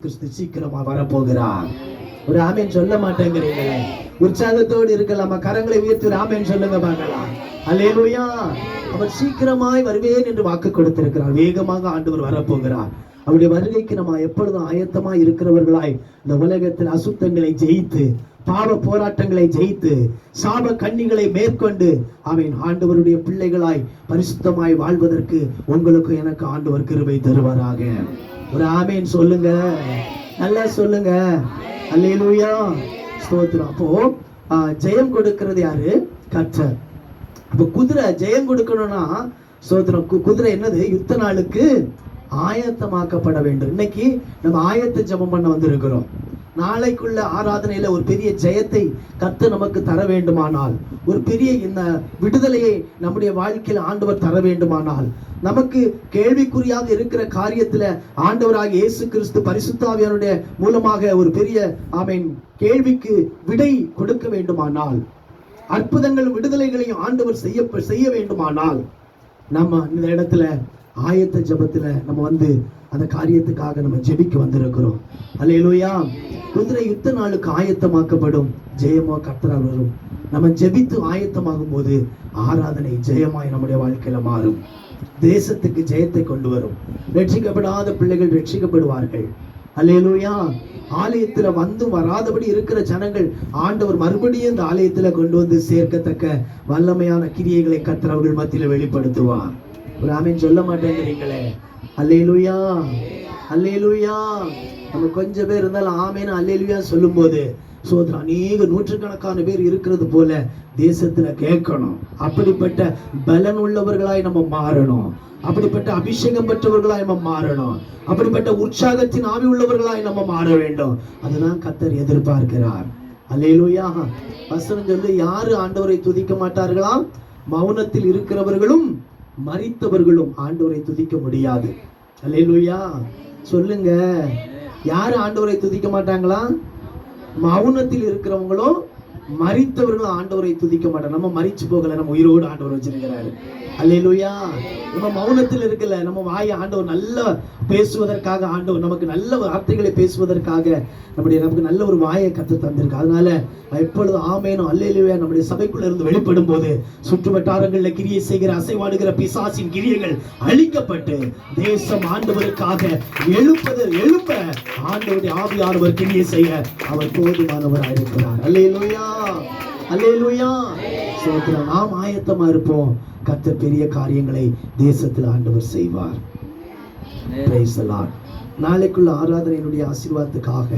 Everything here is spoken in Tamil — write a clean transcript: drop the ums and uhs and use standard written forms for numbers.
கிறிஸ்து சீக்கிரமா வரப்போகிறார். ஒரு ஆமேன் சொல்ல மாட்டேங்கிறீங்களே. உற்சாகத்தோடு இருக்கலாமா? கரங்களை உயர்த்தி ஒரு ஆமேன் சொல்லுங்க பார்க்கலாம். அல்லேலூயா. அவர் சீக்கிரமாய் வருவேன் என்று வாக்கு கொடுத்திருக்கிறார். வேகமாக ஆண்டவர் வரப்போகிறார். அவருடைய வருகைக்கு நம்ம எப்பொழுதும் ஆயத்தமாய் இருக்கிறவர்களாய் இந்த உலகத்தில் அசுத்தங்களை ஜெயித்து, பாவ போராட்டங்களை ஜெயித்து, சாப கன்னிகளை மேற்கொண்டு அவன் ஆண்டவருடைய பிள்ளைகளாய் பரிசுத்தமாய் வாழ்வதற்கு உங்களுக்கு எனக்கு ஆண்டவர் கிருபை தருவாராக. ஒரு ஆமேன் சொல்லுங்க, நல்லா சொல்லுங்க. அல்லேலூயா, ஸ்தோத்திரம். அப்போ ஜெயம் கொடுக்கிறது யாரு? கர்த்தர். அப்போ குதிரை ஜெயம் கொடுக்கணும்னா ஸ்தோத்திரம், குதிரை என்னது? யுத்த நாளுக்கு ஆயத்தமாக்கப்பட வேண்டும். இன்னைக்கு நம்ம ஆயத்த ஜெபம் பண்ண வந்திருக்கிறோம். நாளைக்குள்ள ஆராதனையில ஒரு பெரிய ஜெயத்தை கர்த்தர் நமக்கு தர வேண்டுமானால், ஒரு பெரிய இந்த விடுதலையை நம்முடைய வாழ்க்கையில் ஆண்டவர் தர வேண்டுமானால், நமக்கு கேள்விக்குறியாக இருக்கிற காரியத்துல ஆண்டவராக இயேசு கிறிஸ்து பரிசுத்த ஆவியானுடைய மூலமாக ஒரு பெரிய ஆமென் கேள்விக்கு விடை கொடுக்க வேண்டுமானால், அற்புதங்களும் விடுதலைகளையும் ஆண்டவர் செய்ய வேண்டுமானால், நம்ம இந்த இடத்துல ஆயத்த ஜெபத்துல நம்ம வந்து அந்த காரியத்துக்காக நம்ம ஜெபிக்க வந்திருக்கிறோம். அல்லேலூயா. குதிரை யுத்த நாளுக்கு ஆயத்தமாக்கப்படும், ஜெயமா கர்த்தரால் வரும். நம்ம ஜெபித்து ஆயத்தமாகும் போது ஆராதனை ஜெயமாய் நம்முடைய வாழ்க்கையில மாறும். தேசத்துக்கு ஜெயத்தை கொண்டு வரும். ரட்சிக்கப்படாத பிள்ளைகள் ரட்சிக்கப்படுவார்கள். அல்லேலூயா. ஆலயத்துல வந்து வராதபடி இருக்கிற ஜனங்கள் ஆண்டவர் மறுபடியும் இந்த ஆலயத்துல கொண்டு வந்து சேர்க்கத்தக்க வல்லமையான கிரியைகளை கர்த்தர் அவர்கள் மத்தியில வெளிப்படுத்துவார். ஒரு ஆமீன் சொல்ல மாட்டேங்கிறீங்களே. அல்லேலூயா, அல்லேலூயா. நம்ம கொஞ்சம் பேர் இருந்தாலும் ஆமேன்னு அல்லேலூயா சொல்லும் போது சோதரா அநேக நூற்றுக்கணக்கான பேர் இருக்கிறது போல தேசத்துல கேட்கணும். அப்படிப்பட்ட பலன் உள்ளவர்களாய் நம்ம மாறணும். அப்படிப்பட்ட அபிஷேகம் பெற்றவர்களாய் நம்ம மாறணும். அப்படிப்பட்ட உற்சாகத்தின் ஆவி உள்ளவர்களாய் நம்ம மாற வேண்டும். அதுதான் கர்த்தர் எதிர்பார்க்கிறார். அல்லேலூயா. வசனம் சொல்லு, யாரு ஆண்டவரை துதிக்க மாட்டார்களாம்? மௌனத்தில் இருக்கிறவர்களும் மரித்தவர்களும் ஆண்டவரை துதிக்க முடியாது. அல்லேலூயா. சொல்லுங்க, யாரு ஆண்டவரை துதிக்க மாட்டாங்களா? மௌனத்தில் இருக்கிறவங்களும் மரித்தவர்களும் ஆண்டவரை துதிக்க மாட்டாங்க. நம்ம மரிச்சு போகல, நம்ம உயிரோடு ஆண்டவர் வச்சிருக்கிறாரு. அல்லேலூயா. நம்ம மௌனத்தில் இருக்கல, நம்ம வாயை ஆண்டவர் நல்ல பேசுவதற்காக, ஆண்டவர் நமக்கு நல்ல வார்த்தைகளை பேசுவதற்காக நமக்கு நல்ல ஒரு வாயை கத்து தந்திருக்கு. அதனால எப்பொழுது ஆமேனும் அல்லேலூயா நம்முடைய சபைக்குள்ள இருந்து வெளிப்படும் போது சுற்று வட்டாரங்களில் கிரியை செய்கிற அசைவாடுகிற பிசாசின் கிரியைகள் அழிக்கப்பட்டு தேசம் ஆண்டவருக்காக எழுப்ப ஆண்டவருடைய ஆவியானவர் கிரியை செய்ய அவர் போதுமானவராக இருக்கிறார். அல்லேலூயா, அல்லேலூயா. சோதரன் நாம் ஆயத்தமா இருப்போம். கர்த்தர் பெரிய காரியங்களை தேசத்தில் ஆண்டவர் செய்வார். நாளைக்குள்ள ஆராதனையினுடைய ஆசீர்வாதத்துக்காக